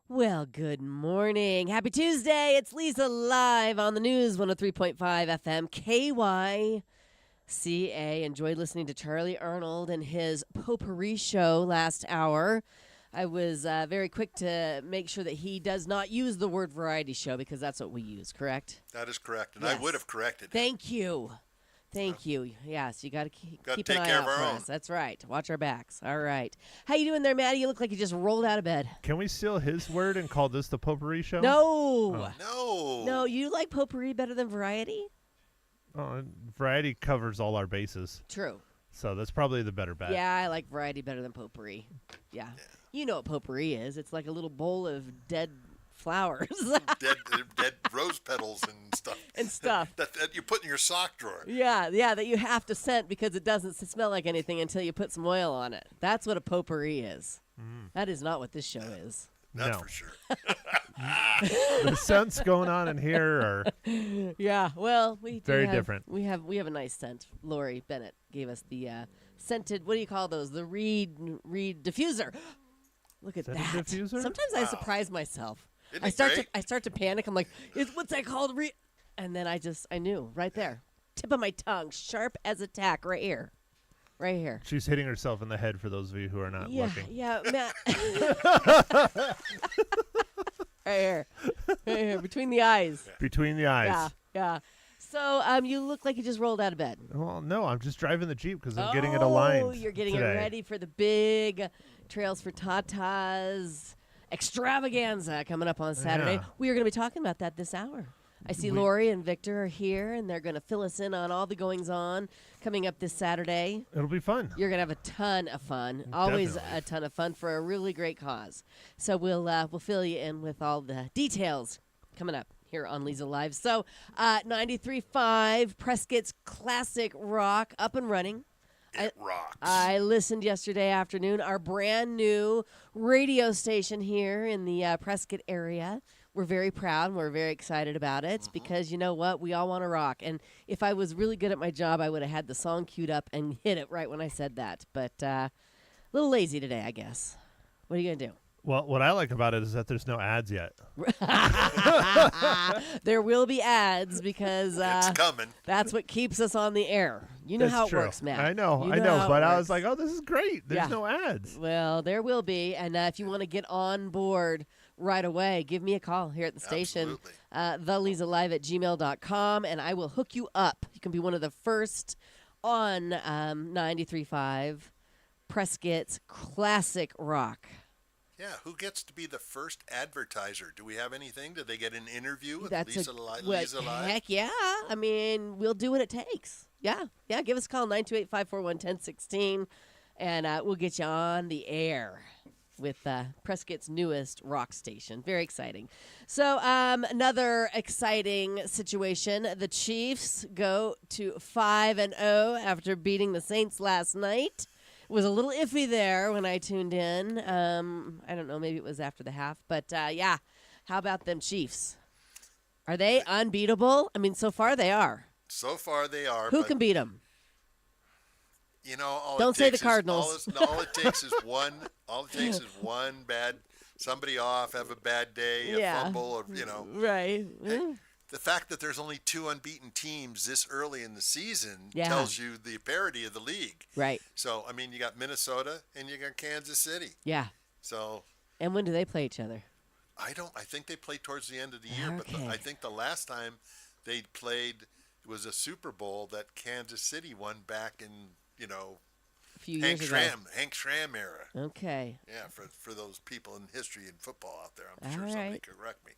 Well, good morning. Happy Tuesday. It's Leza live on the news, 103.5 FM, KYCA. Enjoyed listening to Charlie Arnold and his potpourri show last hour. I was very quick to make sure that he does not use the word variety show because that's what we use, correct? That is correct, and Yes. I would have corrected him. Thank you. Thank you. Yes, you got to keep an take eye care out of our for own. us. That's right. Watch our backs. All right. How you doing there, Maddie? You look like you just rolled out of bed. Can we steal his word and call this the potpourri show? No. No. You like potpourri better than variety? Variety covers all our bases, True. so that's probably the better bet. Yeah, I like variety better than potpourri. Yeah. You know what potpourri is. It's like a little bowl of dead flowers. dead rose petals and stuff. And stuff. that you put in your sock drawer. Yeah, that you have to scent because it doesn't smell like anything until you put some oil on it. That's what a potpourri is. That is not what this show is. That's No. for sure. The scents going on in here are Yeah, well, we do Very have- different. We have a nice scent. Lori Bennett gave us the scented. What do you call those? The reed diffuser. Look at Scented that. diffuser? Sometimes I surprise myself. Isn't I it start great? to panic. I'm like, what's that called? And then I knew right there, tip of my tongue, sharp as a tack, right here. she's hitting herself in the head for those of you who are not looking. Yeah, Matt. Right here, between the eyes. Between the eyes. Yeah. So, you look like you just rolled out of bed. Well, no, I'm just driving the Jeep because I'm getting it aligned. Oh, you're getting today. it ready for the big Trails for Tatas extravaganza coming up on Saturday. Yeah. We are going to be talking about that this hour. I see Lori and Victor are here, and they're going to fill us in on all the goings-on coming up this Saturday. It'll be fun. You're going to have a ton of fun. Always Definitely. a ton of fun for a really great cause. So we'll fill you in with all the details coming up here on Leza Live. So 93.5 Prescott's classic rock up and running. It rocks. I listened yesterday afternoon. Our brand new radio station here in the Prescott area. We're very proud and we're very excited about it because you know what? We all want to rock. And if I was really good at my job, I would have had the song queued up and hit it right when I said that. But a little lazy today, I guess. What are you going to do? Well, what I like about it is that there's no ads yet. There will be ads because it's coming. that's what keeps us on the air. You know That's how it true. works, Matt. I know, You how it but I works. was like, oh, this is great. There's Yeah. no ads. Well, there will be. And if you want to get on board right away, give me a call here at the station. Absolutely. TheLezaLive@gmail.com, and I will hook you up. You can be one of the first on 93.5 Prescott's classic rock. Yeah, who gets to be the first advertiser? Do we have anything? Did they get an interview with That's Leza Live? Heck yeah. I mean, we'll do what it takes. Yeah. Yeah, give us a call, 928-541-1016, and we'll get you on the air with Prescott's newest rock station. Very exciting. So another exciting situation. The Chiefs go to 5-0 after beating the Saints last night. It was a little iffy there when I tuned in. I don't know, maybe it was after the half. But, yeah, how about them Chiefs? Are they unbeatable? I mean, so far they are. So far they are. Who but, can beat them? You know, all Don't it say takes the Cardinals. all it takes is one. All it takes is one bad somebody off, have a bad day, a Yeah. fumble, or you know. Right. The fact that there's only 2 unbeaten teams this early in the season Yeah. tells you the parity of the league. Right. So, I mean, you got Minnesota and you got Kansas City. Yeah. So, And when do they play each other? I think they play towards the end of the year, but Okay. I think the last time they played was a Super Bowl that Kansas City won back in, A few Hank years ago. Schramm era. Okay. Yeah, for those people in history and football out there, I'm All sure somebody right. could correct me.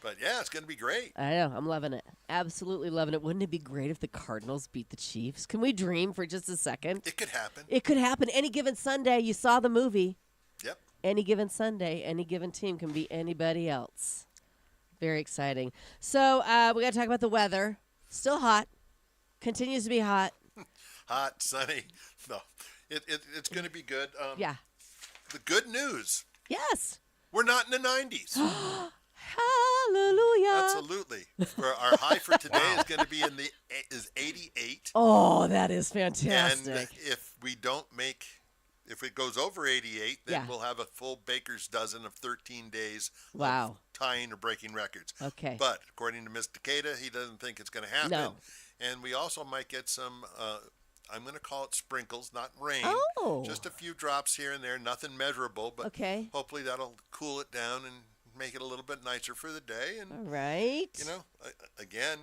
But yeah, it's going to be great. I know. I'm loving it. Absolutely loving it. Wouldn't it be great if the Cardinals beat the Chiefs? Can we dream for just a second? It could happen. It could happen any given Sunday. You saw the movie. Yep. Any given Sunday, any given team can beat anybody else. Very exciting. So we got to talk about the weather. Still hot. Continues to be hot. Hot, sunny. No, it's going to be good. Yeah. The good news, Yes. we're not in the 90s. Hallelujah. Absolutely. For our high for today is going to be is 88. Oh, that is And fantastic. if it goes over 88, then Yeah. we'll have a full baker's dozen of 13 days Wow. of tying or breaking records. Okay. But according to Mr. Takeda, he doesn't think it's going to happen. No. And we also might get some, I'm going to call it sprinkles, not rain. Oh. Just a few drops here and there, nothing measurable, but Okay. hopefully that'll cool it down and make it a little bit nicer for the day. And, All right. again,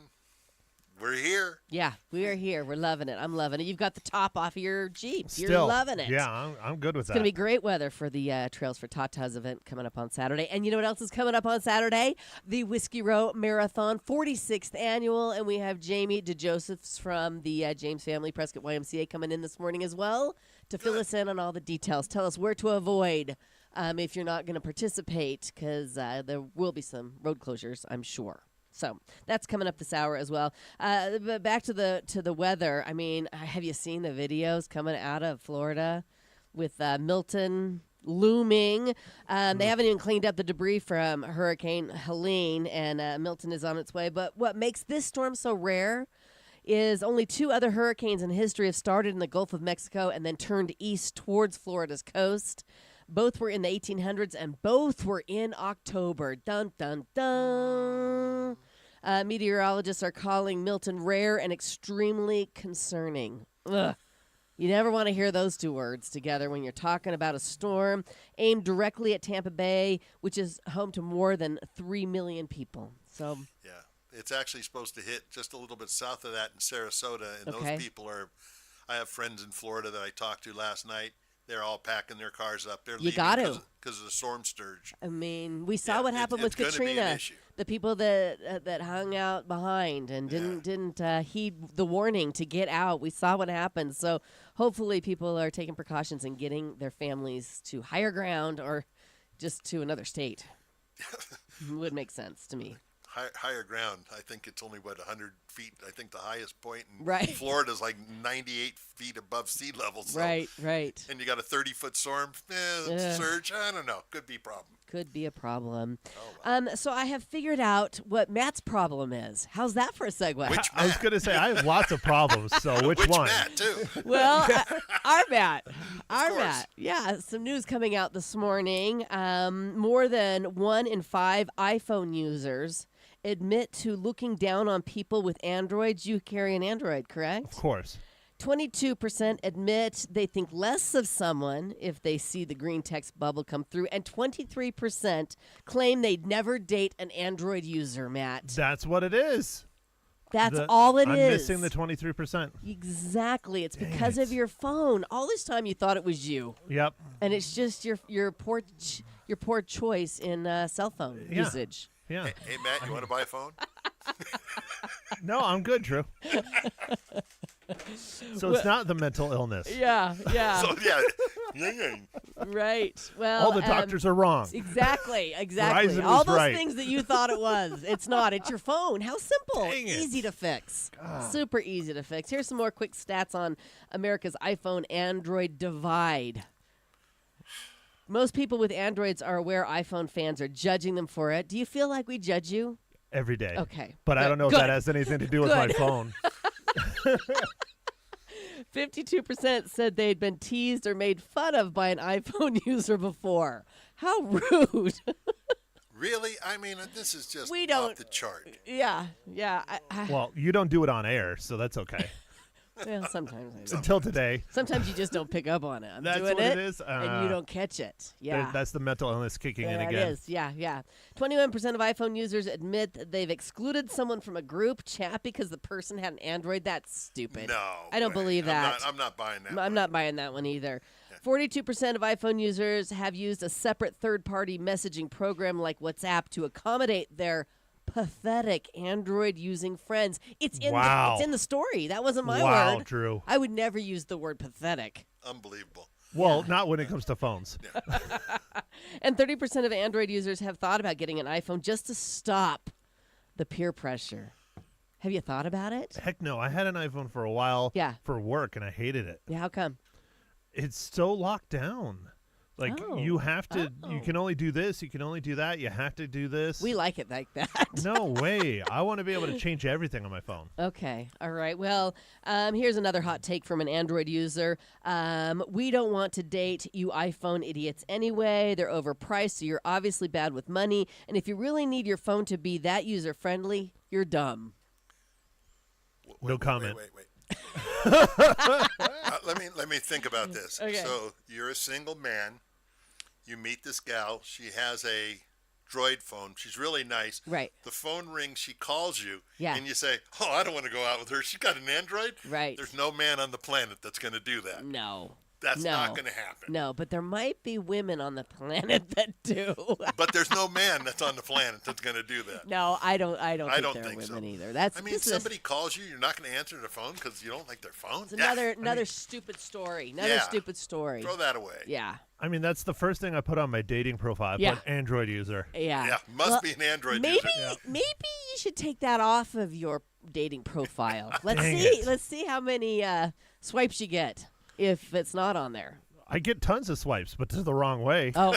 we're here. Yeah, we are here. We're loving it. I'm loving it. You've got the top off of your Jeep. Still, You're loving it. Yeah, I'm good with It's that. going to be great weather for the Trails for Tatas event coming up on Saturday. And you know what else is coming up on Saturday? The Whiskey Row Marathon, 46th annual. And we have Jamie DeJosephs from the James Family Prescott YMCA coming in this morning as well to fill us in on all the details. Tell us where to avoid if you're not going to participate, because there will be some road closures, I'm sure. So that's coming up this hour as well. But back to the weather. I mean, have you seen the videos coming out of Florida with Milton looming? They haven't even cleaned up the debris from Hurricane Helene, and Milton is on its way. But what makes this storm so rare is only 2 other hurricanes in history have started in the Gulf of Mexico and then turned east towards Florida's coast. Both were in the 1800s, and both were in October. Dun, dun, dun. Meteorologists are calling Milton rare and extremely concerning. Ugh. You never want to hear those 2 words together when you're talking about a storm aimed directly at Tampa Bay, which is home to more than 3 million people. So, Yeah. It's actually supposed to hit just a little bit south of that in Sarasota. And Okay. those people I have friends in Florida that I talked to last night. They're all packing their cars up. They're You leaving got to. because of the storm surge. I mean, we saw Yeah, what happened with it's gonna be an Katrina. issue. The people that hung out behind and didn't heed the warning to get out. We saw what happened. So hopefully people are taking precautions and getting their families to higher ground or just to another state. Would make sense to me. higher ground. I think it's only 100 feet. I think the highest point in Right. Florida is like 98 feet above sea level. So, Right. And you got a 30-foot storm surge. I don't know. Could be a problem. Could be a problem. Oh, wow. So I have figured out what Matt's problem is. How's that for a segue? Which I was Matt? going to say, I have lots of problems, so which one? Matt, too? Well, our Matt. Our course. Matt. Yeah, some news coming out this morning. More than 1 in 5 iPhone users admit to looking down on people with Androids. You carry an Android, correct? Of course. 22% admit they think less of someone if they see the green text bubble come through, and 23% claim they'd never date an Android user, Matt. That's what it is. That's all it I'm is. missing the 23%. Exactly. It's Dang because it. of your phone. All this time you thought it was you, Yep. and it's just your poor choice in cell phone Yeah. usage. Yeah. Hey, Matt, you want to buy a phone? No, I'm good, Drew. So it's not the mental illness. Yeah, yeah, So, yeah. right. Well, All the doctors are wrong. Exactly. Verizon All was those right. things that you thought it was. It's not. It's your phone. How simple. Dang it. Easy to fix. Super easy to fix. Here's some more quick stats on America's iPhone Android divide. Most people with Androids are aware iPhone fans are judging them for it. Do you feel like we judge you? Every day. Okay. But I Good. don't know if Good. that has anything to do with my Good. phone. 52% said they'd been teased or made fun of by an iPhone user before. How rude. Really? I mean, this is just We don't- off the chart. Yeah. Well, you don't do it on air, so that's okay. Well, sometimes I do. Until today. Sometimes you just don't pick up on it. I'm That's doing what it, it is? and you don't catch it. Yeah. That's the mental illness kicking in There again. it is. Yeah. 21% of iPhone users admit that they've excluded someone from a group chat because the person had an Android. That's stupid. No. I don't way. believe that. I'm not buying that. I'm one. not buying that one either. 42% of iPhone users have used a separate third-party messaging program like WhatsApp to accommodate their pathetic Android-using friends. It's in Wow. it's in the story. That wasn't my Wow, word. Drew. I would never use the word pathetic. Unbelievable. Well, not when it comes to phones. And 30% of Android users have thought about getting an iPhone just to stop the peer pressure. Have you thought about it? Heck no. I had an iPhone for a while Yeah. for work, and I hated it. Yeah, how come? It's so locked down. Like, Oh. you have to, Oh. you can only do this, you can only do that, you have to do this. We like it like that. No way. I want to be able to change everything on my phone. Okay. All right. Well, here's another hot take from an Android user. We don't want to date you iPhone idiots anyway. They're overpriced, so you're obviously bad with money. And if you really need your phone to be that user-friendly, you're dumb. No comment. Wait. Let me think about this. Okay. So you're a single man. You meet this gal. She has a Droid phone. She's really nice. Right. The phone rings. She calls you. Yeah. And you say, "Oh, I don't want to go out with her. She's got an Android." Right. There's no man on the planet that's going to do that. No. That's No. not going to happen. No, but there might be women on the planet that do. But there's no man that's on the planet that's going to do that. No, I don't think there think are so. women either. That's I mean, this is somebody calls you, you're not going to answer the phone because you don't like their phone. it's another stupid story. Another Yeah. stupid story. Throw that away. Yeah. I mean, that's the first thing I put on my dating profile. I Yeah. put Android user. Yeah. Yeah, must Well, be an Android Maybe user. maybe you should take that off of your dating profile. Let's Dang see. it. Let's see how many swipes you get if it's not on there. I get tons of swipes, but to the wrong way. Oh.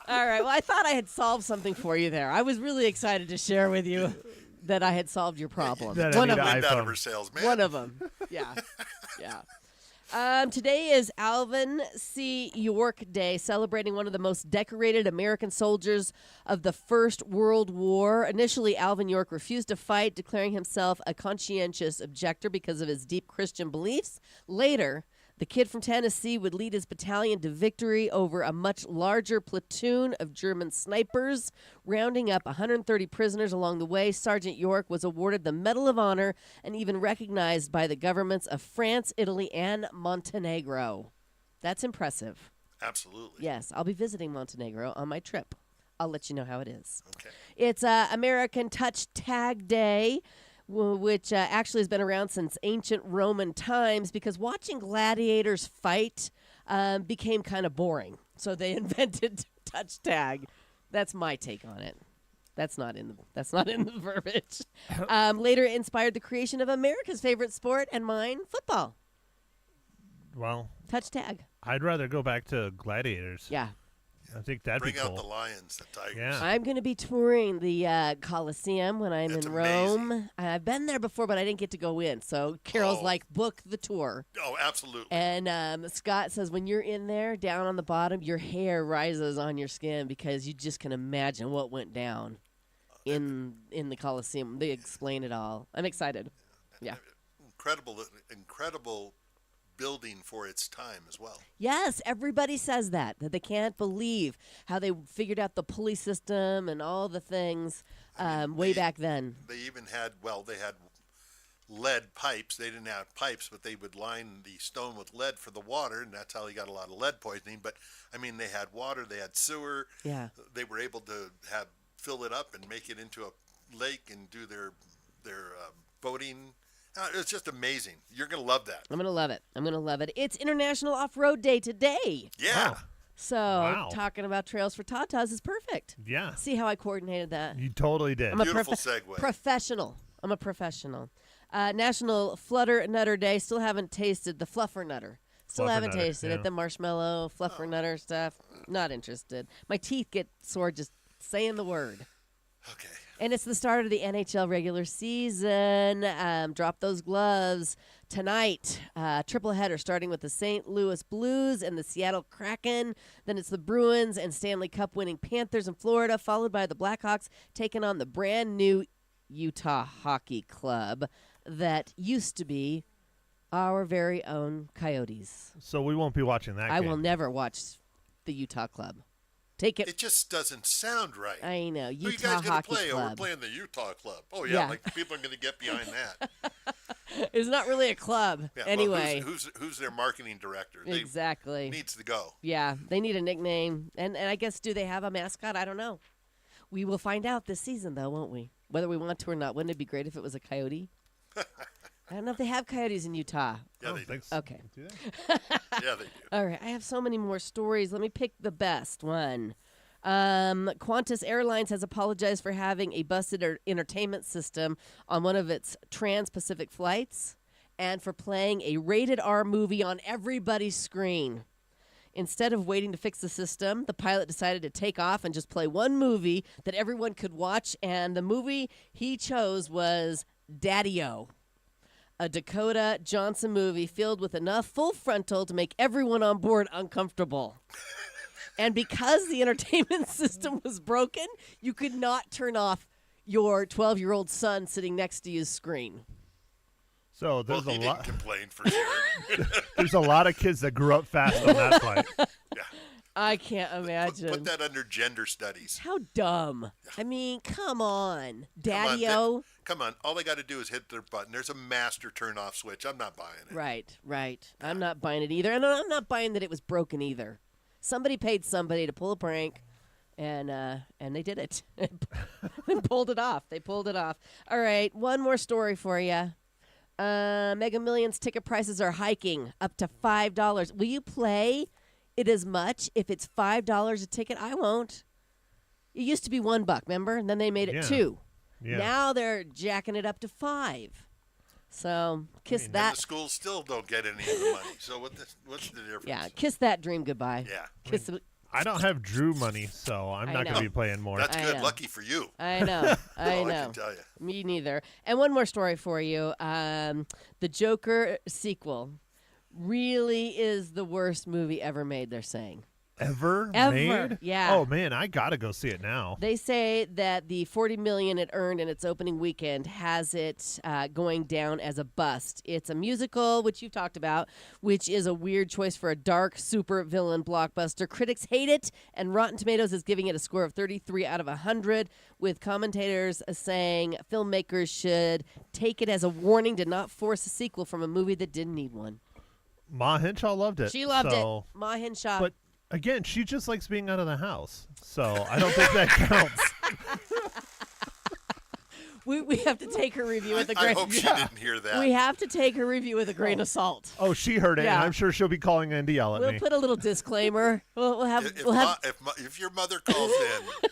All right. Well, I thought I had solved something for you there. I was really excited to share with you that I had solved your problem. That I One need of an them. Wind out of iPhone. her sails, man. One of them. Yeah. Yeah. Today is Alvin C. York Day, celebrating one of the most decorated American soldiers of the First World War. Initially, Alvin York refused to fight, declaring himself a conscientious objector because of his deep Christian beliefs. Later, the kid from Tennessee would lead his battalion to victory over a much larger platoon of German snipers, rounding up 130 prisoners along the way. Sergeant York was awarded the Medal of Honor and even recognized by the governments of France, Italy, and Montenegro. That's impressive. Absolutely. Yes, I'll be visiting Montenegro on my trip. I'll let you know how it is. Okay. It's American Touch Tag Day, which actually has been around since ancient Roman times because watching gladiators fight became kind of boring. So they invented touch tag. That's my take on it. That's not in the verbiage. Later inspired the creation of America's favorite sport and mine, football. Well, Touch tag. I'd rather go back to gladiators. Yeah. I think that'd Bring be out cool. the lions, the tigers. Yeah. I'm going to be touring the Coliseum when I'm That's in amazing. Rome. I've been there before, but I didn't get to go in. So Carol's Oh. like, book the tour. Oh, absolutely. And Scott says when you're in there, down on the bottom, your hair rises on your skin because you just can imagine what went down in the Coliseum. They explain it all. I'm excited. Yeah. Incredible building for its time as well. Yes, everybody says that they can't believe how they figured out the pulley system and all the things way back then. They even had, they had lead pipes. They didn't have pipes, but they would line the stone with lead for the water, and that's how you got a lot of lead poisoning. But, I mean, they had water, they had sewer. Yeah. They were able to fill it up and make it into a lake and do their boating. It's just amazing. You're going to love that. I'm going to love it. It's International Off-Road Day today. Yeah. Wow. So Wow. talking about Trails for Tatas is perfect. Yeah. See how I coordinated that? You totally did. I'm a Beautiful segue. professional. I'm a professional. National Flutter Nutter Day. Still haven't tasted the Fluffer Nutter. Still Fluffer haven't Nutter, tasted yeah. it. The marshmallow Fluffer Nutter stuff. Not interested. My teeth get sore just saying the word. Okay. And it's the start of the NHL regular season. Drop those gloves tonight. Triple header starting with the St. Louis Blues and the Seattle Kraken. Then it's the Bruins and Stanley Cup winning Panthers in Florida, followed by the Blackhawks taking on the brand new Utah Hockey Club that used to be our very own Coyotes. So we won't be watching that I game. will never watch the Utah Club. Take it. It just doesn't sound right. I know. Who you Utah guys going to Hockey play? Oh, Club. we're playing the Utah Club. Oh, yeah. Yeah. Like people are going to get behind that. It's not really a club. Yeah, anyway. well, who's their marketing director? Exactly. Needs to go. Yeah, they need a nickname. And I guess, do they have a mascot? I don't know. We will find out this season, though, won't we? Whether we want to or not. Wouldn't it be great if it was a coyote? I don't know if they have coyotes in Utah. Yeah, I they don't think do. so. Okay. Do they? Yeah, they do. All right. I have so many more stories. Let me pick the best one. Qantas Airlines has apologized for having a busted entertainment system on one of its trans-Pacific flights and for playing a rated R movie on everybody's screen. Instead of waiting to fix the system, the pilot decided to take off and just play one movie that everyone could watch, and the movie he chose was Daddy-O, a Dakota Johnson movie filled with enough full frontal to make everyone on board uncomfortable. And because the entertainment system was broken, you could not turn off your 12-year-old son sitting next to his screen. So Well, there's he a didn't lot. complain for sure. There's a lot of kids that grew up fast on that flight. Yeah. I can't imagine. Put that under gender studies. How dumb. I mean, come on. Come on, Daddy-O. Come on. All they got to do is hit their button. There's a master turn-off switch. I'm not buying it. Right. I'm not buying it either. And I'm not buying that it was broken either. Somebody paid somebody to pull a prank, and they did it. They pulled it off. All right, one more story for you. Mega Millions ticket prices are hiking up to $5. Will you play it as much if it's $5 a ticket? I won't. It used to be $1, remember? And then they made it Yeah. $2. Yeah. Now they're jacking it up to $5. So kiss And that. the schools still don't get any of the money. So what's the difference? Yeah, kiss that dream goodbye. Yeah. Kiss it. I don't have Drew money, so I'm I not going know. to be playing more. That's I good. know. Lucky for you. I know. I All I know. can tell you. Me neither. And one more story for you. The Joker sequel really is the worst movie ever made, they're saying. Ever made? Yeah. Oh, man, I got to go see it now. They say that the $40 million it earned in its opening weekend has it going down as a bust. It's a musical, which you've talked about, which is a weird choice for a dark super villain blockbuster. Critics hate it, and Rotten Tomatoes is giving it a score of 33 out of 100, with commentators saying filmmakers should take it as a warning to not force a sequel from a movie that didn't need one. Ma Henshaw loved it. She loved so, it. Ma Henshaw. But again, she just likes being out of the house. So I don't think that counts. we have to take her review with a I grain. hope she didn't hear that. We have to take her review with a grain of salt. Oh, she heard it, Yeah. and I'm sure she'll be calling in to yell at We'll me. put a little disclaimer. We'll have. If your mother calls in,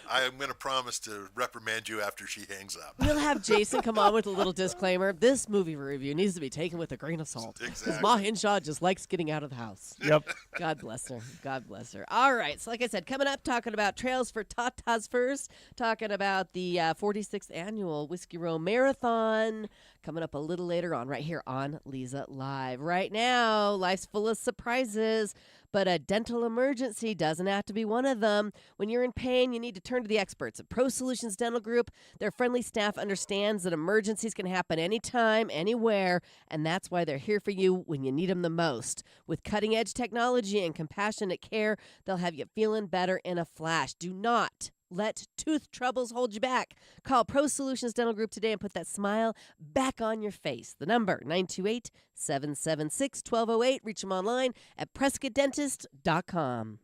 I'm going to promise to reprimand you after she hangs up. We'll have Jason come on with a little disclaimer. This movie review needs to be taken with a grain of salt. Because Exactly. Ma Hinshaw just likes getting out of the house. Yep. God bless her. God bless her. All right. So, like I said, coming up, talking about Trails for Tatas first, talking about the 46th annual Whiskey Row Marathon, coming up a little later on right here on Leza Live. Right now, life's full of surprises, but a dental emergency doesn't have to be one of them. When you're in pain, you need to turn to the experts at Pro Solutions Dental Group. Their friendly staff understands that emergencies can happen anytime, anywhere, and that's why they're here for you when you need them the most. With cutting-edge technology and compassionate care, they'll have you feeling better in a flash. Do not let tooth troubles hold you back. Call Pro Solutions Dental Group today and put that smile back on your face. The number, 928-776-1208. Reach them online at PrescottDentist.com.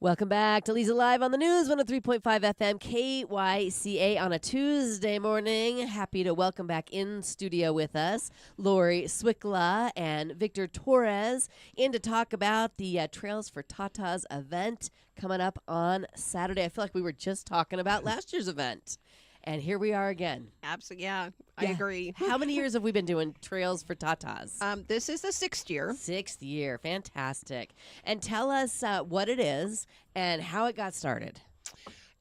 Welcome back to Leza Live on the News, 103.5 FM, KYCA on a Tuesday morning. Happy to welcome back in studio with us Lori Swickla and Victor Torres in to talk about the Trails for Tatas event coming up on Saturday. I feel like we were just talking about last year's event. And here we are again. Absolutely, yeah, I agree. How many years have we been doing Trails for Tatas? This is the 6th year. 6th year. Fantastic. And tell us what it is and how it got started.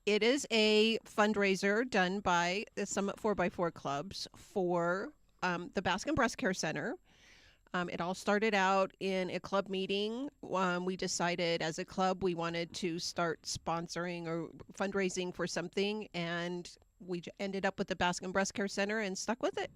It is a fundraiser done by the Summit 4x4 Clubs for the Baskin Breast Care Center. It all started out in a club meeting. We decided as a club we wanted to start sponsoring or fundraising for something, and we ended up with the Baskin Breast Care Center and stuck with it.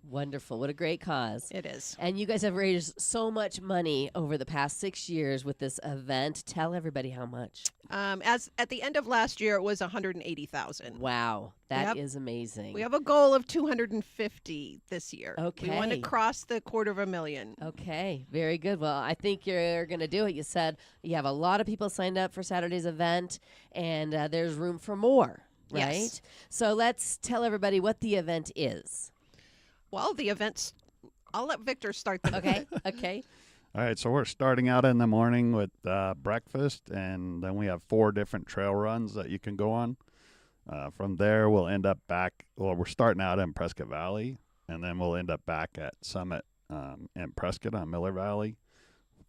Wonderful. What a great cause. It is. And you guys have raised so much money over the past 6 years with this event. Tell everybody how much. As at the end of last year, it was $180,000. Wow. That Yep. is amazing. We have a goal of 250 this year. Okay. We want to cross the $250,000. Okay, very good. Well, I think you're going to do it. You said you have a lot of people signed up for Saturday's event, and there's room for more, right? Yes. So let's tell everybody what the event is. Well, the event's, I'll let Victor start the Okay, okay. All right, so we're starting out in the morning with breakfast, and then we have 4 different trail runs that you can go on. From there, we'll end up back. Well, we're starting out in Prescott Valley, and then we'll end up back at Summit in Prescott on Miller Valley.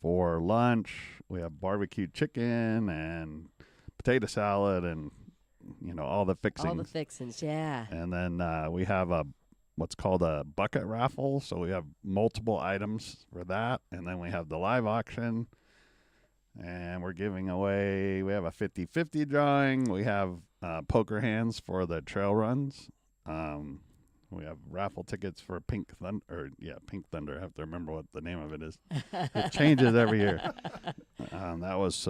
For lunch, we have barbecued chicken and potato salad and, all the fixings. All the fixings, yeah. And then we have what's called a bucket raffle. So we have multiple items for that. And then we have the live auction. And we're giving away, we have a 50-50 drawing. We have poker hands for the trail runs. We have raffle tickets for Pink Thunder. Pink Thunder. I have to remember what the name of it is. It changes every year. That was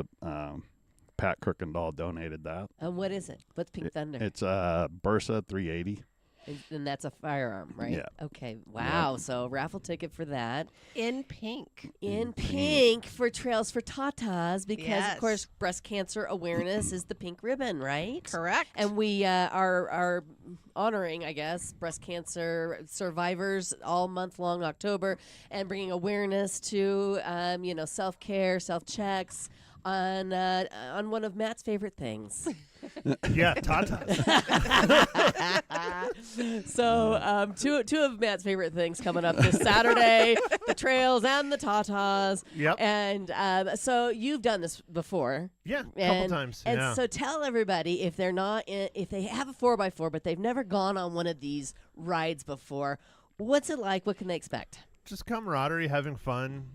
Pat Kirkendall donated that. What is it? What's Pink Thunder? It's a Bursa 380. And that's a firearm, right? Yeah. Okay. Wow. So raffle ticket for that. In pink. In pink for Trails for Tatas because, Yes. of course, breast cancer awareness is the pink ribbon, right? Correct. And we are honoring, I guess, breast cancer survivors all month long, October, and bringing awareness to, self-care, self-checks on one of Matt's favorite things. Yeah, tatas. So two of Matt's favorite things coming up this Saturday, the trails and the tatas. Yep. And so you've done this before. Yeah, a And, couple times. And Yeah. so tell everybody if they're not if they have a 4x4 but they've never gone on one of these rides before, what's it like? What can they expect? Just camaraderie, having fun,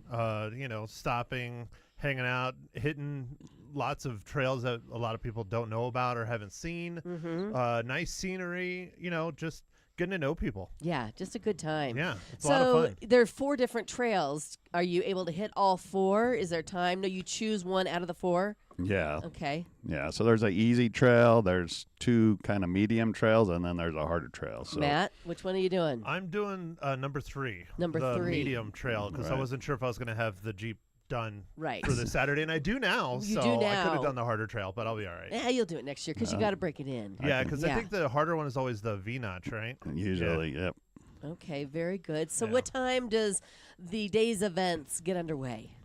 stopping, hanging out, hitting lots of trails that a lot of people don't know about or haven't seen. Mm-hmm. Nice scenery, just getting to know people. Yeah, just a good time. Yeah, it's a lot of fun. There are 4 different trails. Are you able to hit all 4? Is there time? No, you choose one out of the 4? Yeah. Okay. Yeah. So there's an easy trail. There's 2 kind of medium trails, and then there's a harder trail. So Matt, which one are you doing? I'm doing number 3. Number the 3. medium trail, because I Right. wasn't sure if I was going to have the Jeep done Right. for this Saturday, and I do now. You so do I could now. have done the harder trail, but I'll be all right. Yeah, you'll do it next year because you got to break it in. Yeah, because I Yeah. think the harder one is always the V-notch, right? usually, yep. Okay, very good. So Yeah. what time does the day's events get underway?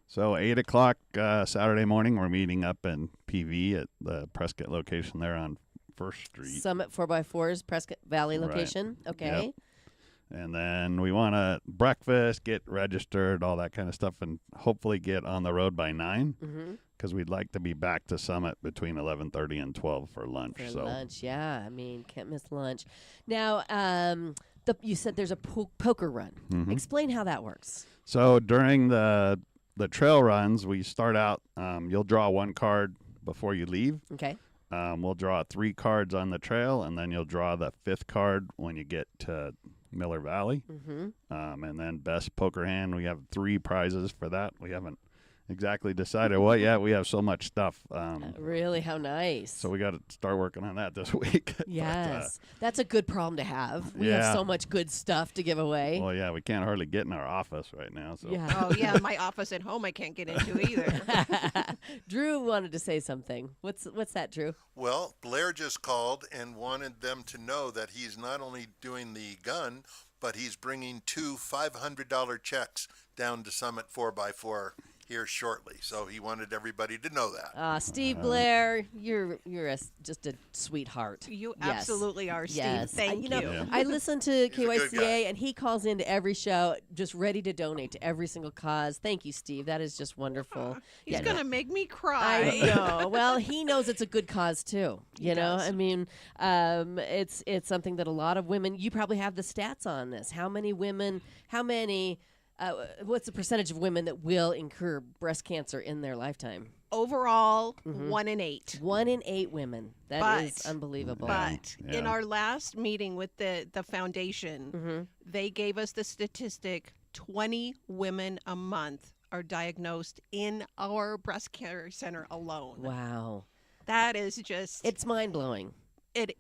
So 8 o'clock Saturday morning, we're meeting up in PV at the Prescott location there on First Street. Summit 4x4's Prescott Valley Right. location. Okay. Yep. And then we want to breakfast, get registered, all that kind of stuff, and hopefully get on the road by 9 Mm-hmm. because we'd like to be back to Summit between 11:30 and 12 for lunch. For so lunch, yeah. I mean, can't miss lunch. Now, you said there's a poker run. Mhm. Explain how that works. So during the trail runs, we start out. You'll draw 1 card before you leave. Okay. We'll draw 3 cards on the trail, and then you'll draw the 5th card when you get to Miller Valley. Mm-hmm. And then best poker hand, we have 3 prizes for that. We haven't exactly decided what yet. We have so much stuff. Really, how nice. So we got to start working on that this week. But, Yes. That's a good problem to have. We have yeah. so much good stuff to give away. well, yeah, we can't hardly get in our office right now. So Yeah. Oh, yeah, my office at home I can't get into either. Drew wanted to say something. What's that, Drew? Well, Blair just called and wanted them to know that he's not only doing the gun, but he's bringing 2 $500 checks down to Summit 4x4 here shortly. So he wanted everybody to know that. Steve Blair, you're just a sweetheart. You Yes. absolutely are, Steve. Yes. Thank you know, Yeah. I listen to He's a good guy. KYCA, and he calls into every show just ready to donate to every single cause. Thank you, Steve. That is just wonderful. He's Yeah, going to make me cry. I know. Well, he knows it's a good cause too. You know, does. I mean, it's something that a lot of women. You probably have the stats on this. How many women? How many? What's the percentage of women that will incur breast cancer in their lifetime? Overall, 1 in 8. 1 in 8 women. That is But- unbelievable. But in Yeah. our last meeting with the foundation, they gave us the statistic 20 women a month are diagnosed in our breast care center alone. Wow, That is just, it's mind blowing.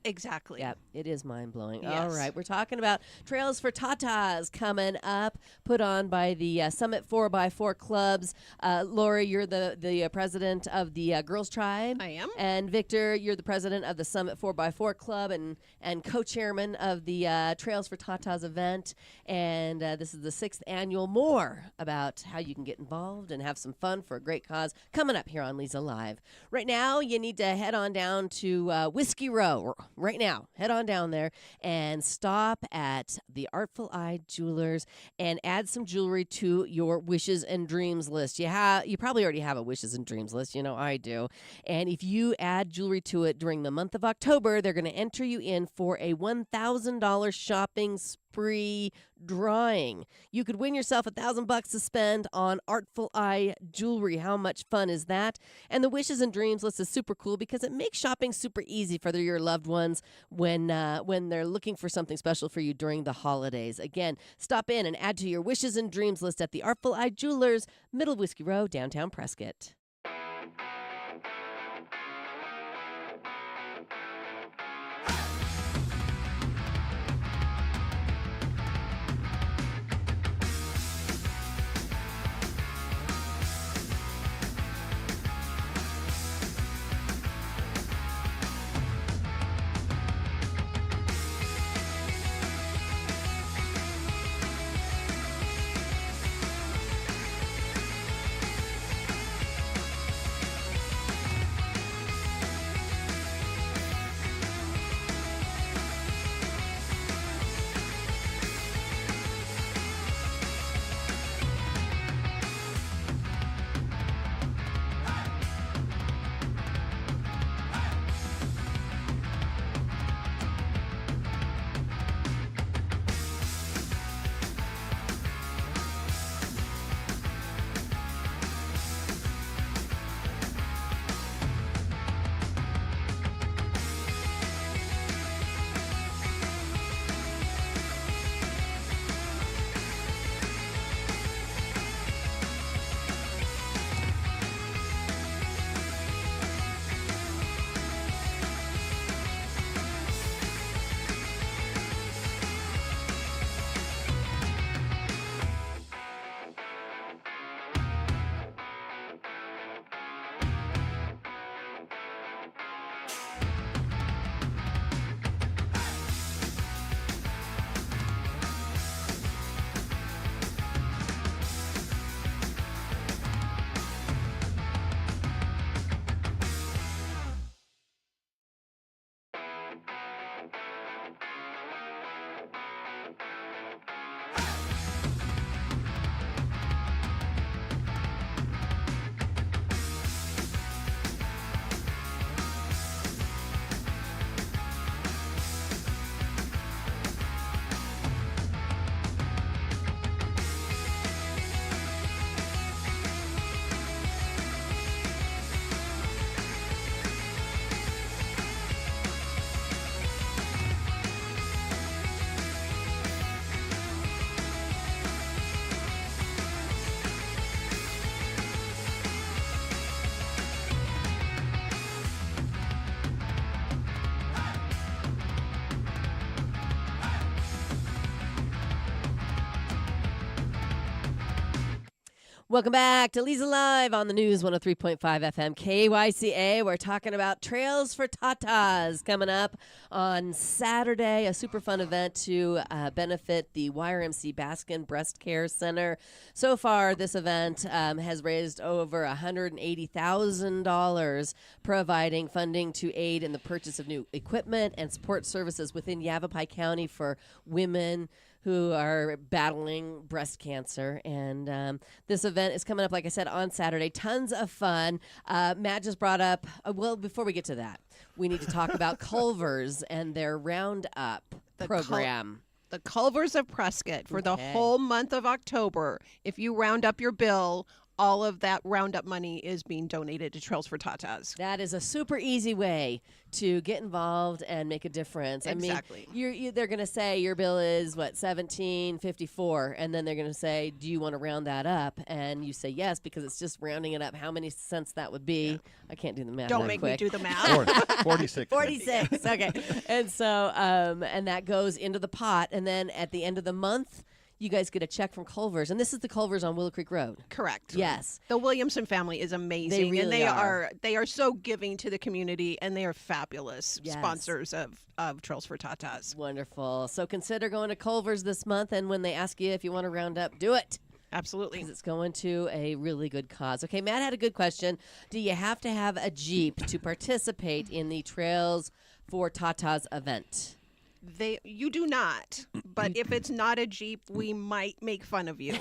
Exactly. Yeah, it is mind-blowing. Yes. All right, we're talking about Trails for Tatas coming up, put on by the Summit 4x4 Clubs. Lori, you're the president of the Girls Tribe. I am. And Victor, you're the president of the Summit 4x4 Club and co-chairman of the Trails for Tatas event. And this is the 6th annual. More about how you can get involved and have some fun for a great cause coming up here on Leza Live. Right now, you need to head on down to Whiskey Row. Right now, head on down there and stop at the Artful Eye Jewelers and add some jewelry to your wishes and dreams list. You probably already have a wishes and dreams list. You know I do. And if you add jewelry to it during the month of October, they're going to enter you in for a $1,000 shopping spree drawing. You could win yourself $1,000 to spend on Artful Eye jewelry. How much fun is that? And the wishes and dreams list is super cool because it makes shopping super easy for your loved ones when they're looking for something special for you during the holidays. Again, stop in and add to your wishes and dreams list at the Artful Eye Jewelers, Middle Whiskey Row, downtown Prescott. Welcome back to Leza Live on the News 103.5 FM KYCA. We're talking about Trails for Tatas coming up on Saturday, a super fun event to benefit the YRMC Baskin Breast Care Center. So far, this event has raised over $180,000, providing funding to aid in the purchase of new equipment and support services within Yavapai County for women who are battling breast cancer. And this event is coming up, like I said, on Saturday. Tons of fun. Matt just brought up, well, before we get to that, we need to talk about Culver's and their Roundup program. The Culvers of Prescott for the whole month of October. If you round up your bill, all of that roundup money is being donated to Trails for Tatas. That is a super easy way to get involved and make a difference. Exactly. I mean, they're going to say your bill is what, $17.54, and then they're going to say, do you want to round that up? And you say yes, because it's just rounding it up. How many cents that would be? Yeah. I can't do the math. Don't that make quick. me do the math. 46. 46. Okay. And so, and that goes into the pot, and then at the end of the month, you guys get a check from Culver's, and this is the Culver's on Willow Creek Road. Correct. Yes. The Williamson family is amazing. They really and they are. They are so giving to the community, and they are fabulous Yes. sponsors of Trails for Tatas. Wonderful. So consider going to Culver's this month, and when they ask you if you want to round up, do it. Absolutely. Because it's going to a really good cause. Okay, Matt had a good question. Do you have to have a Jeep to participate in the Trails for Tatas event? You do not, but if it's not a Jeep, we might make fun of you.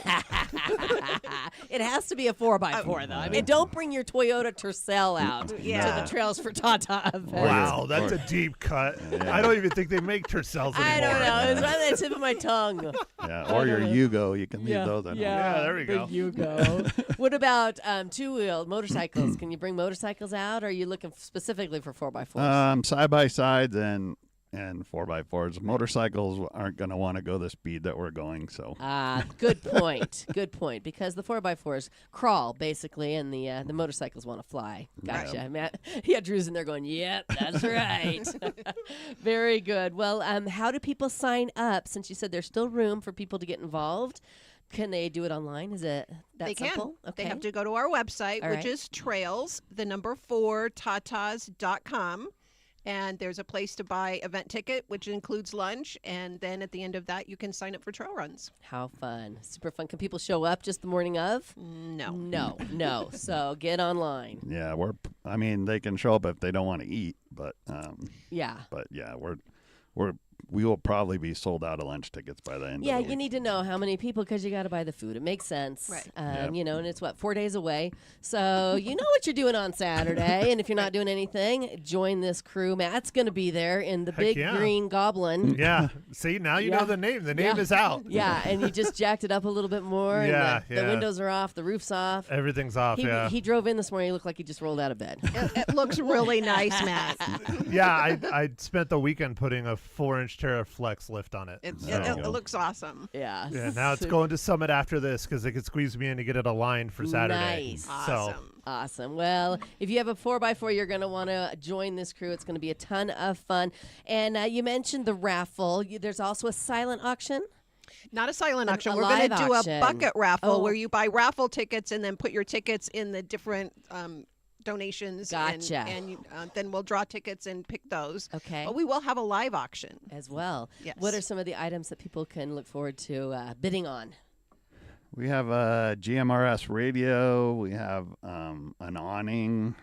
It has to be a 4x4, though. I mean, don't bring your Toyota Tercel out to Yeah. the Trails for Tata event. Wow, that's a deep cut. I don't even think they make Tercels anymore. I don't know. It's right on the tip of my tongue. Yeah, or your Yugo, you can leave those at home. Yeah, there we go. You go. What about two-wheeled motorcycles? Can you bring motorcycles out, or are you looking specifically for 4x4s? Side by sides and 4x4s. Motorcycles aren't going to want to go the speed that we're going. So Good point. Good point. Because the 4x4s crawl basically, and the motorcycles want to fly. Gotcha. Right. Matt, Drew's in there going, "Yep, that's right." Very good. Well, how do people sign up? Since you said there's still room for people to get involved, can they do it online? Is it that They simple? can. Okay. They have to go to our website, All which right. is trails4tatas.com. And there's a place to buy event ticket, which includes lunch. And then at the end of that, you can sign up for trail runs. How fun. Super fun. Can people show up just the morning of? No. No. So get online. yeah, they can show up if they don't want to eat, but Yeah. we will probably be sold out of lunch tickets by the end Yeah, of the you week. need to know how many people because you got to buy the food. It makes sense. Right. Yep. And it's 4 days away. So you know what you're doing on Saturday. And if you're not doing anything, join this crew. Matt's going to be there in the Heck big yeah. green goblin. Yeah. See, now you Yeah. know the name. The name Yeah. is out. Yeah, and you just jacked it up a little bit more. Yeah, And the yeah. windows are off. The roof's off. Everything's off, yeah. He drove in this morning. He looked like he just rolled out of bed. It looks really nice, Matt. Yeah, I spent the weekend putting a 4-inch Terraflex lift on it. It looks awesome. Yeah. Yeah, now it's going to Summit after this because they could squeeze me in to get it aligned for Saturday. Nice. So, Awesome. Well, if you have a 4x4, you're going to want to join this crew. It's going to be a ton of fun. And you mentioned the raffle. There's also a silent auction. Not a silent auction. a We're going live to do auction. a bucket raffle Oh. where you buy raffle tickets and then put your tickets in the different donations. Gotcha. And then we'll draw tickets and pick those. Okay. But we will have a live auction. As well. Yes. What are some of the items that people can look forward to bidding on? We have a GMRS radio. We have an awning.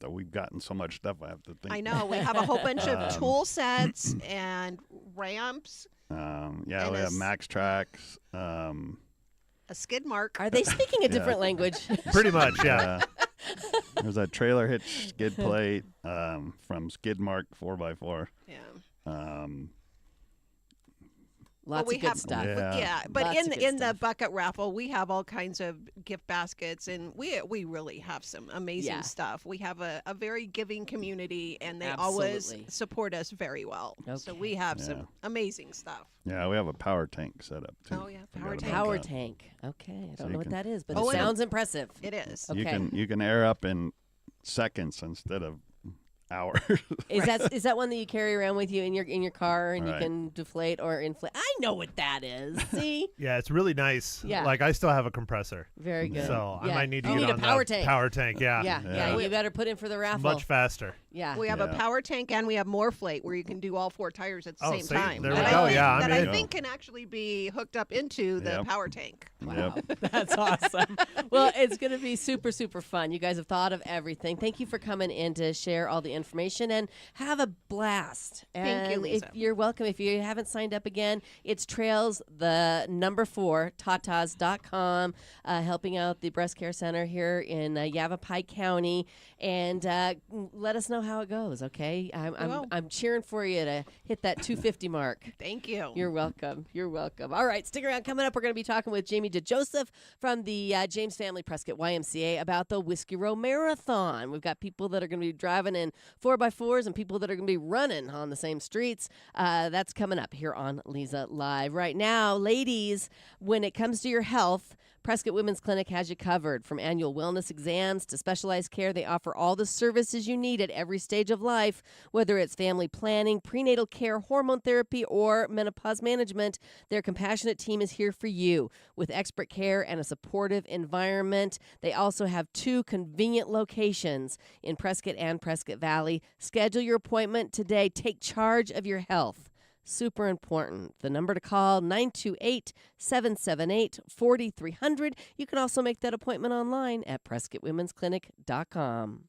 We've gotten so much stuff. I have to think. I know. We have a whole bunch of tool sets and ramps, We and have Max Tracks. a skid mark. Are they speaking a different language? pretty much, yeah. There's a trailer hitch skid plate from Skidmark 4x4. Yeah. Lots we of good have- stuff. Yeah. But Lots of good in the stuff. bucket raffle, we have all kinds of gift baskets, and we really have some amazing Yeah. stuff. We have a very giving community, and they always Absolutely. support us very well. So we Okay. have Yeah. some amazing stuff. Yeah, we have a power tank set up too. Oh, yeah, Forgot power about tank. Power that. tank. Okay. I So don't you know what can- that is, but Oh, it and- sounds impressive. It is. Okay. You can air up in seconds instead of hours. Is that one that you carry around with you in your car and you Right. can deflate or inflate? I know what that is. See? Yeah, it's really nice. Yeah. Like, I still have a compressor. Very good. So I Yeah. might need to You get need on a power the tank. power tank. Yeah. Yeah. Yeah. You better put in for the raffle. Much faster. Yeah. We have a Yeah. power tank, and we have Morphlate, where you can do all 4 tires at the Oh, same see? time. There we That go. I think, Yeah, I'm that in. I think can actually be hooked up into the Yep. power tank. Wow. Yep. That's awesome. Well, it's going to be super, super fun. You guys have thought of everything. Thank you for coming in to share all the information information and have a blast. Thank you, And Leza. you're welcome. If you haven't signed up again, it's Trails, the number 4, tatas.com, helping out the breast care center here in Yavapai County. And let us know how it goes, okay? I'm cheering for you to hit that 250 mark. Thank you. You're welcome. You're welcome. All right, stick around. Coming up, we're going to be talking with Jamie DeJoseph from the James Family Prescott YMCA about the Whiskey Row Marathon. We've got people that are going to be driving in 4x4s and people that are going to be running on the same streets. That's coming up here on Leza Live. Right now, ladies, when it comes to your health, Prescott Women's Clinic has you covered. From annual wellness exams to specialized care, they offer all the services you need at every stage of life, whether it's family planning, prenatal care, hormone therapy, or menopause management. Their compassionate team is here for you with expert care and a supportive environment. They also have 2 convenient locations in Prescott and Prescott Valley. Schedule your appointment today. Take charge of your health. Super important. The number to call, 928-778-4300. You can also make that appointment online at PrescottWomen'sClinic.com.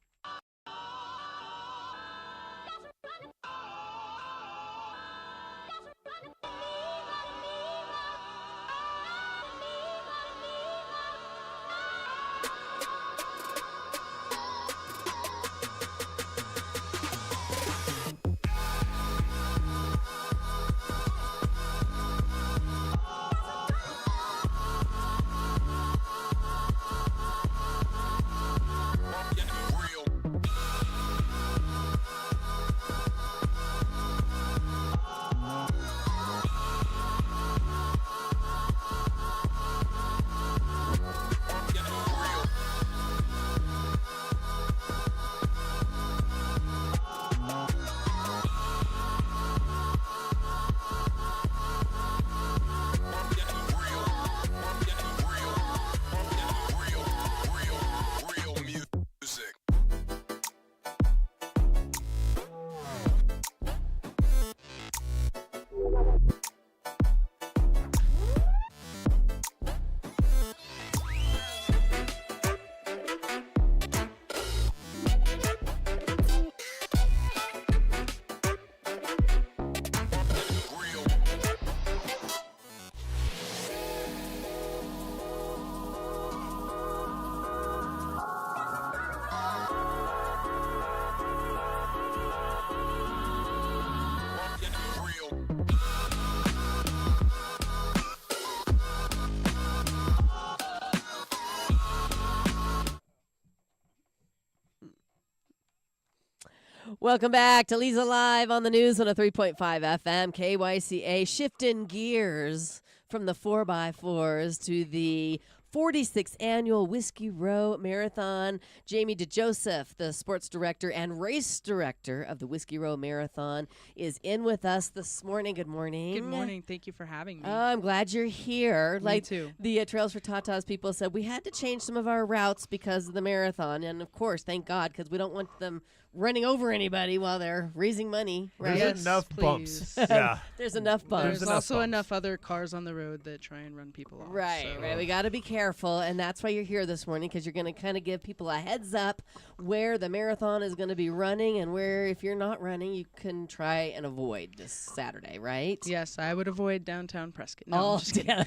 Welcome back to Leza Live on the news on a 3.5 FM KYCA. Shifting gears from the 4x4s to the 46th annual Whiskey Row Marathon. Jamie DeJoseph, the sports director and race director of the Whiskey Row Marathon, is in with us this morning. Good morning. Good morning. Thank you for having me. Oh, I'm glad you're here. Me too. The Trails for Tatas people said we had to change some of our routes because of the marathon. And, of course, thank God, because we don't want them running over anybody while they're raising money. Right? There's enough please. bumps. Yeah. There's enough bumps. There's enough also bumps. enough other cars on the road that try and run people off. Right, so. right. We got to be careful, and that's why you're here this morning, because you're going to kind of give people a heads up where the marathon is going to be running and where, if you're not running, you can try and avoid this Saturday, right? Yes, I would avoid downtown Prescott. No, All, I'm just kidding.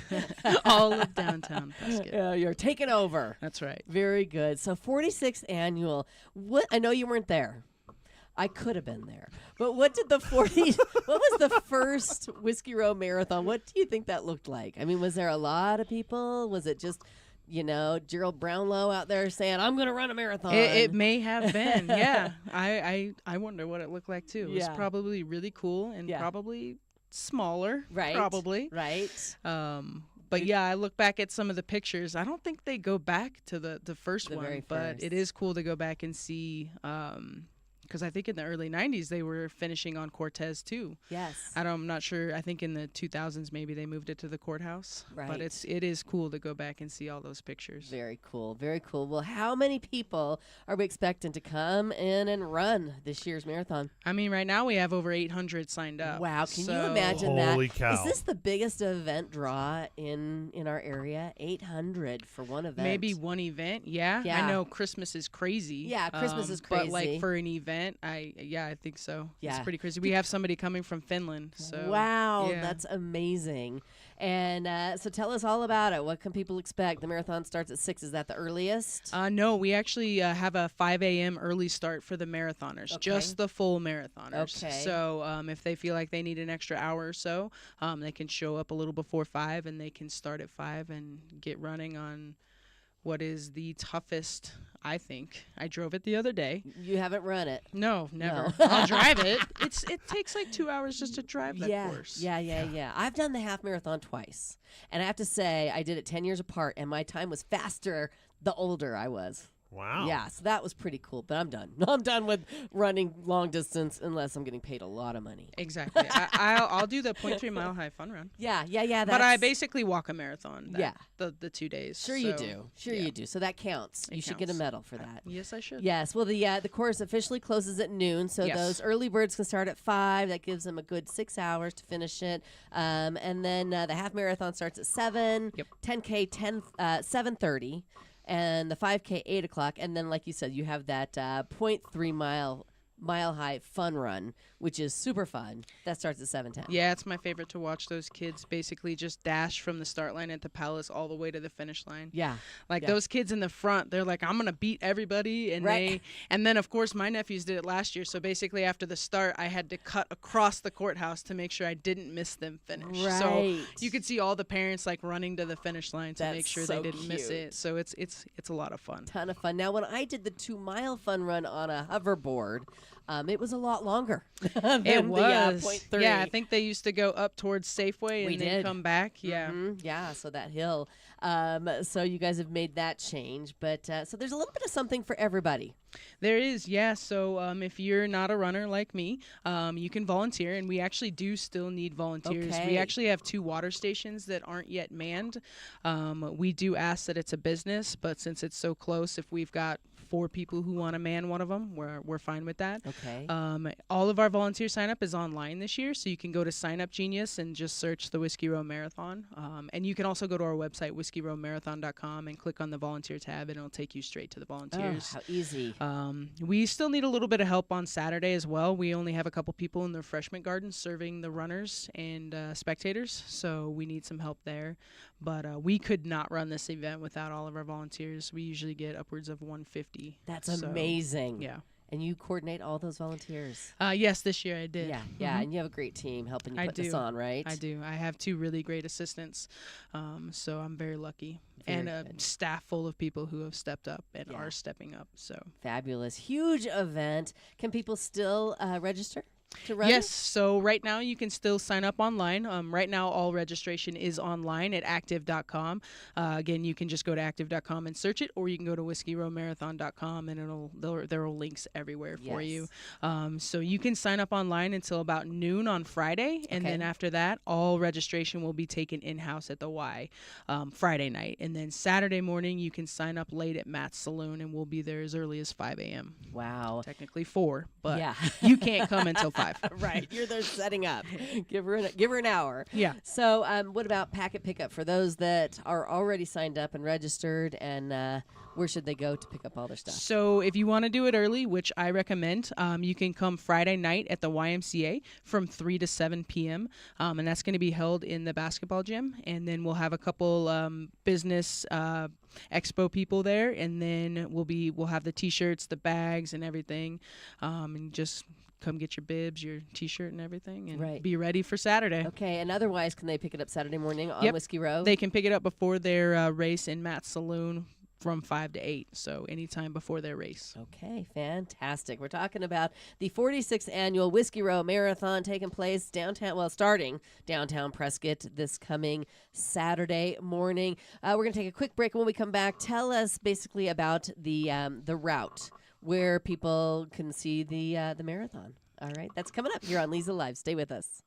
All of downtown Prescott. Yeah, you're taking over. That's right. Very good. So 46th annual. What? I know you weren't there. I could have been there. But what did the 40 what was the first Whiskey Row Marathon? What do you think that looked like? I mean, was there a lot of people? Was it just, Gerald Brownlow out there saying, I'm going to run a marathon? It may have been. Yeah. I wonder what it looked like too. It was Yeah. probably really cool and Yeah. probably smaller. Right. Probably. Right. But yeah, I look back at some of the pictures. I don't think they go back to the first The one, very but first. it is cool to go back and see. Because I think in the early 90s they were finishing on Cortez too. Yes. I'm not sure. I think in the 2000s maybe they moved it to the courthouse. Right. But it is cool to go back and see all those pictures. Very cool. Very cool. Well, how many people are we expecting to come in and run this year's marathon? I mean, right now we have over 800 signed up. Wow. Can you So- imagine Holy that? cow. Is this the biggest event draw in our area? 800 for one event. Maybe one event, yeah. Yeah. I know Christmas is crazy. Yeah, Christmas is But like crazy. for an event, event. I think so. Yeah. It's pretty crazy. We have somebody coming from Finland. So wow, yeah. that's amazing. And so tell us all about it. What can people expect? The marathon starts at 6. Is that the earliest? No, we actually have a 5 a.m. early start for the marathoners, Okay. just the full marathoners. Okay. So if they feel like they need an extra hour or so, they can show up a little before 5, and they can start at 5 and get running on what is the toughest, I think. I drove it the other day. You haven't run it. No, never. No. I'll drive it. It takes like 2 hours just to drive that course. Yeah. I've done the half marathon twice. And I have to say, I did it 10 years apart, and my time was faster the older I was. Wow. Yeah, so that was pretty cool. But I'm done. I'm done with running long distance unless I'm getting paid a lot of money. Exactly. I'll do the 0.3 mile high fun run. Yeah. But I basically walk a marathon. Yeah. The 2 days. Sure you do. You do. So that counts. You should get a counts. medal for that. Yes, I should. Yes. Well, the course officially closes at noon, so Yes. those early birds can start at 5. That gives them a good 6 hours to finish it. And then the half marathon starts at 7. Yep. 10K 7:30, and the 5K 8 o'clock. And then, like you said, you have that 0.3 mile high fun run, which is super fun. That starts at 7:10. Yeah, it's my favorite to watch those kids basically just dash from the start line at the Palace all the way to the finish line. Yeah. Like Yeah. those kids in the front, they're like, I'm gonna beat everybody, and Right. and then of course my nephews did it last year. So basically after the start, I had to cut across the courthouse to make sure I didn't miss them finish. So Right. you could see all the parents like running to the finish line to make That's sure so they didn't miss cute. it. So it's a lot of fun. Ton of fun. Now, when I did the 2-mile fun run on a hoverboard, it was a lot longer than It the was. 0.3. Yeah, I think they used to go up towards Safeway We and then did. come back. Yeah. Yeah, so that hill. So you guys have made that change. But so there's a little bit of something for everybody. There is, yeah. So if you're not a runner like me, you can volunteer, and we actually do still need volunteers. Okay. We actually have 2 water stations that aren't yet manned. We do ask that it's a business, but since it's so close, if we've got 4 people who want to man one of them, we're fine with that. Okay. All of our volunteer sign up is online this year, so you can go to Sign Up Genius and just search the Whiskey Row Marathon. And you can also go to our website, whiskey-row-marathon.com, and click on the volunteer tab, and it'll take you straight to the volunteers. Oh, how easy. We still need a little bit of help on Saturday as well. We only have a couple people in the refreshment garden serving the runners and spectators, so we need some help there. But we could not run this event without all of our volunteers. We usually get upwards of 150. That's so, amazing. Yeah. And you coordinate all those volunteers. Yes, this year I did. Yeah. And you have a great team helping you I put this do. on, right? I do. I have 2 really great assistants, so I'm very lucky. Very and a good. staff full of people who have stepped up and Yeah. are stepping up. So Fabulous. Huge event. Can people still register to run? yes, so right now you can still sign up online. Right now all registration is online at active.com. Again, you can just go to active.com and search it, or you can go to whiskey-row-marathon.com, and there are links everywhere for you. So you can sign up online until about noon on Friday, and Okay. then after that, all registration will be taken in-house at the Y Friday night. And then Saturday morning, you can sign up late at Matt's Saloon, and we'll be there as early as 5 a.m. Wow. Technically 4, but Yeah. you can't come until 5. Right. You're there setting up. Give her an hour. Yeah. So what about packet pickup for those that are already signed up and registered, and where should they go to pick up all their stuff? So if you want to do it early, which I recommend, you can come Friday night at the YMCA from 3 to 7 p.m., and that's going to be held in the basketball gym. And then we'll have a couple business expo people there, and then we'll have the T-shirts, the bags, and everything, and just come get your bibs, your T-shirt, and everything, and Right. be ready for Saturday. Okay, and otherwise, can they pick it up Saturday morning on Yep. Whiskey Row? They can pick it up before their race in Matt's Saloon from 5 to 8, so anytime before their race. Okay, fantastic. We're talking about the 46th annual Whiskey Row Marathon taking place starting downtown Prescott this coming Saturday morning. We're going to take a quick break, and when we come back, tell us basically about the route where people can see the marathon. All right, that's coming up here on Leza Live. Stay with us.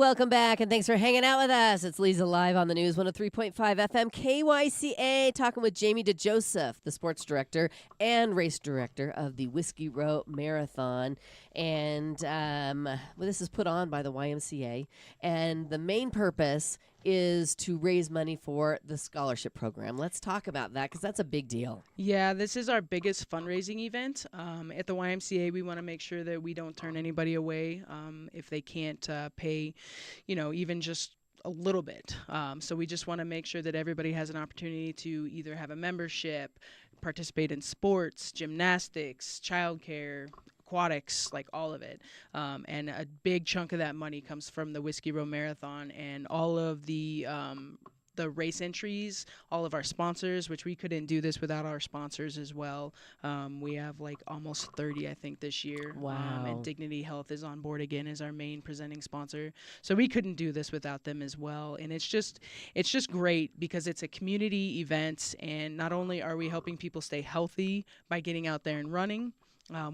Welcome back, and thanks for hanging out with us. It's Leza live on the news, 103.5 FM KYCA, talking with Jamie DeJoseph, the sports director and race director of the Whiskey Row Marathon. And this is put on by the YMCA, and the main purpose is to raise money for the scholarship program. Let's talk about that, because that's a big deal. Yeah, this is our biggest fundraising event. At the YMCA, we want to make sure that we don't turn anybody away if they can't pay, even just a little bit. So we just want to make sure that everybody has an opportunity to either have a membership, participate in sports, gymnastics, childcare, aquatics, like all of it. And a big chunk of that money comes from the Whiskey Row Marathon, and all of the race entries, all of our sponsors, which we couldn't do this without our sponsors as well. We have like almost 30, I think, this year. Wow. And Dignity Health is on board again as our main presenting sponsor. So we couldn't do this without them as well. And it's just great because it's a community event, and not only are we helping people stay healthy by getting out there and running,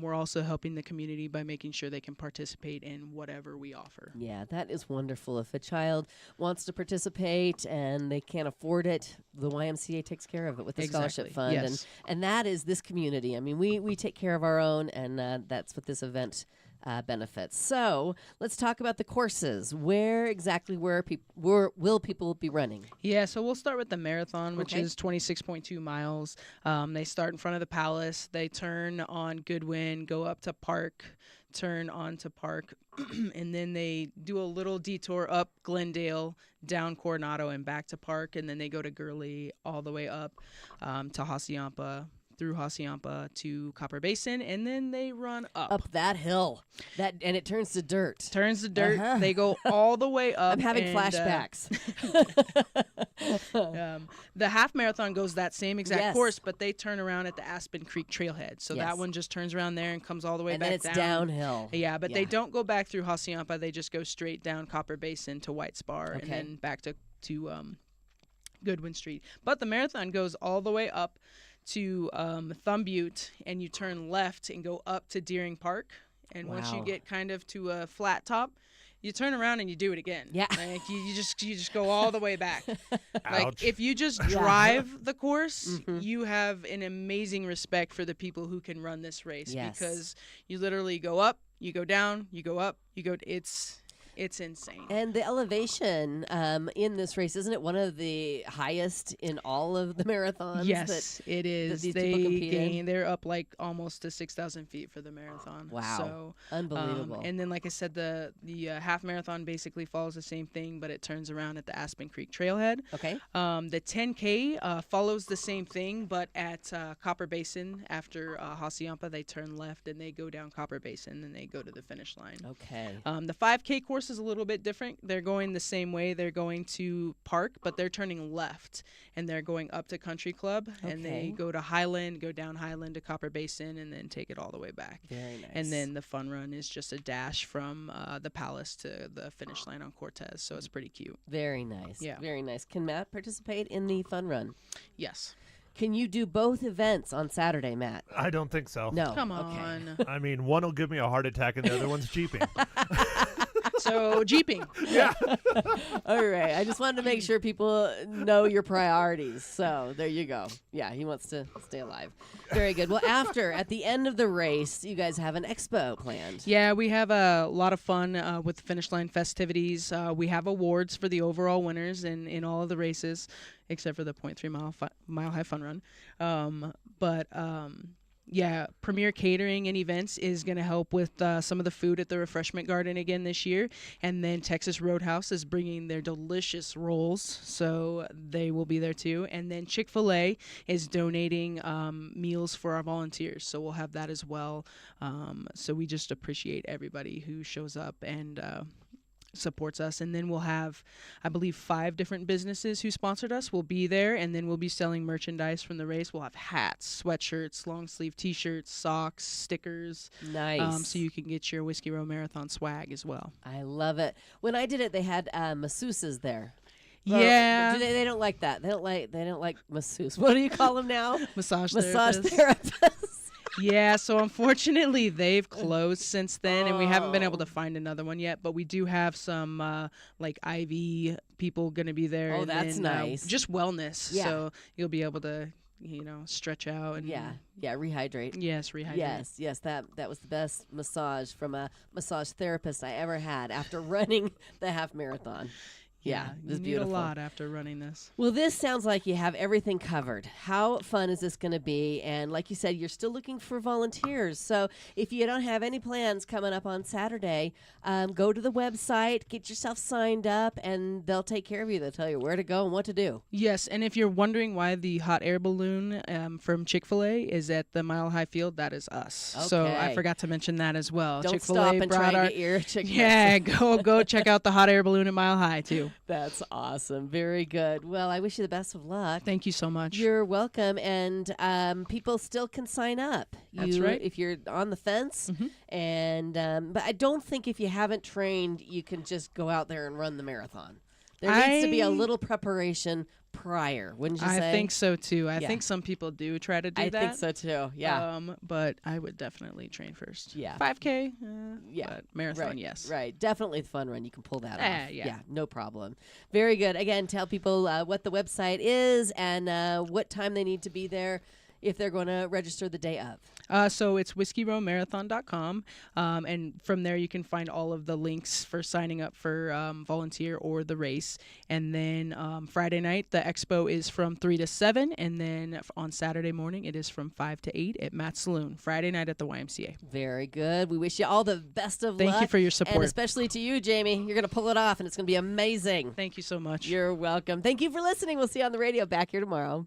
we're also helping the community by making sure they can participate in whatever we offer. Yeah, that is wonderful. If a child wants to participate and they can't afford it, the YMCA takes care of it with the scholarship fund. Yes. And that is this community. I mean, we take care of our own, and that's what this event benefits. So let's talk about the courses. Where exactly will people be running? Yeah, so we'll start with the marathon, which Okay. is 26.2 miles. They start in front of the Palace. They turn on Goodwin, go up to Park, turn on to Park, and then they do a little detour up Glendale, down Coronado, and back to Park, and then they go to Gurley all the way up to Hacienda, through Hacienda to Copper Basin, and then they run Up that hill. And it turns to dirt. Turns to dirt. Uh-huh. They go all the way up. I'm having and, flashbacks. The half marathon goes that same exact Yes. course, but they turn around at the Aspen Creek Trailhead. So Yes. that one just turns around there and comes all the way And back then it's down. downhill. Yeah, but they don't go back through Hacienda. They just go straight down Copper Basin to White Spar, Okay. and then back to Goodwin Street. But the marathon goes all the way up to Thumb Butte, and you turn left and go up to Deering Park. And once you Wow. get kind of to a flat top, you turn around and you do it again. Yeah. Like you just go all the way back. Like Ouch. if you just drive the course, Mhm. you have an amazing respect for the people who can run this race, Yes. because you literally go up, you go down, you go up, you go. It's insane. And the elevation in this race, isn't it one of the highest in all of the marathons? Yes, it is. these people compete in? They're up like almost to 6,000 feet for the marathon. Wow. So Unbelievable. and then, like I said, the half marathon basically follows the same thing, but it turns around at the Aspen Creek Trailhead. Okay. The 10K follows the same thing, but at Copper Basin after Hacienda, they turn left and they go down Copper Basin and they go to the finish line. Okay. The 5K course is a little bit different. They're going the same way. They're going to Park, but they're turning left, and they're going up to Country Club, and they Okay. go to Highland, go down Highland to Copper Basin, and then take it all the way back. Very nice. And then the fun run is just a dash from the Palace to the finish line on Cortez, so it's pretty cute. Very nice. Yeah. Very nice. Can Matt participate in the fun run? Yes. Can you do both events on Saturday, Matt? I don't think so. No. Come Okay. on. I mean, one will give me a heart attack and the other one's jeeping. So, jeeping. Yeah. All right. I just wanted to make sure people know your priorities. So there you go. Yeah, he wants to stay alive. Very good. Well, at the end of the race, you guys have an expo planned. Yeah, we have a lot of fun with the finish line festivities. We have awards for the overall winners in all of the races, except for the 0.3 mile high fun run. Yeah, Premier Catering and Events is going to help with some of the food at the refreshment garden again this year. And then Texas Roadhouse is bringing their delicious rolls, so they will be there too. And then Chick-fil-A is donating meals for our volunteers, so we'll have that as well. So we just appreciate everybody who shows up and supports us. And then we'll have, I believe, 5 different businesses who sponsored us will be there, and then we'll be selling merchandise from the race. We'll have hats, sweatshirts, long sleeve t-shirts, socks, stickers, Nice. so you can get your Whiskey Row Marathon swag as well. I love it. When I did it, they had masseuses there. Well, Yeah. They don't like that. They don't like masseuse. What do you call them now? Massage Massage therapist. therapists. Yeah, so unfortunately they've closed since then, and we haven't been able Oh. to find another one yet. But we do have some like IV people going to be there. Oh, and that's then, nice. Just wellness, Yeah. so you'll be able to stretch out and Yeah, rehydrate. yes, rehydrate. Yes, that was the best massage from a massage therapist I ever had after running the half marathon. Yeah, it was you beautiful. need a lot after running this. Well, this sounds like you have everything covered. How fun is this going to be? And like you said, you're still looking for volunteers. So if you don't have any plans coming up on Saturday, go to the website, get yourself signed up, and they'll take care of you. They'll tell you where to go and what to do. Yes, and if you're wondering why the hot air balloon from Chick-fil-A is at the Mile High Field, that is us. So I Okay. forgot to mention that as well. Don't Chick-fil-A stop and brought try our and get your chicken. yeah, go check out the hot air balloon at Mile High too. That's awesome. Very good. Well, I wish you the best of luck. Thank you so much. You're welcome, and people still can sign up. That's right. If you're on the fence, and but I don't think if you haven't trained, you can just go out there and run the marathon. There needs to be a I- little preparation prior, wouldn't you I say? think so too. I Yeah. think some people do try to do I that. think so too. Yeah. But I would definitely train first. Yeah. 5K. Yeah. But marathon, Right, yes. right. Definitely the fun run. You can pull that off. Yeah. No problem. Very good. Again, tell people what the website is and what time they need to be there if they're going to register the day of. So it's whiskeyroammarathon.com, and from there you can find all of the links for signing up for volunteer or the race. And then Friday night the expo is from 3 to 7, and then on Saturday morning it is from 5 to 8 at Matt's Saloon. Friday night at the YMCA. Very good. We wish you all the best of luck. Thank you for your And support. especially to you, Jamie. You're going to pull it off, and it's going to be amazing. Thank you so much. You're welcome. Thank you for listening. We'll see you on the radio back here tomorrow.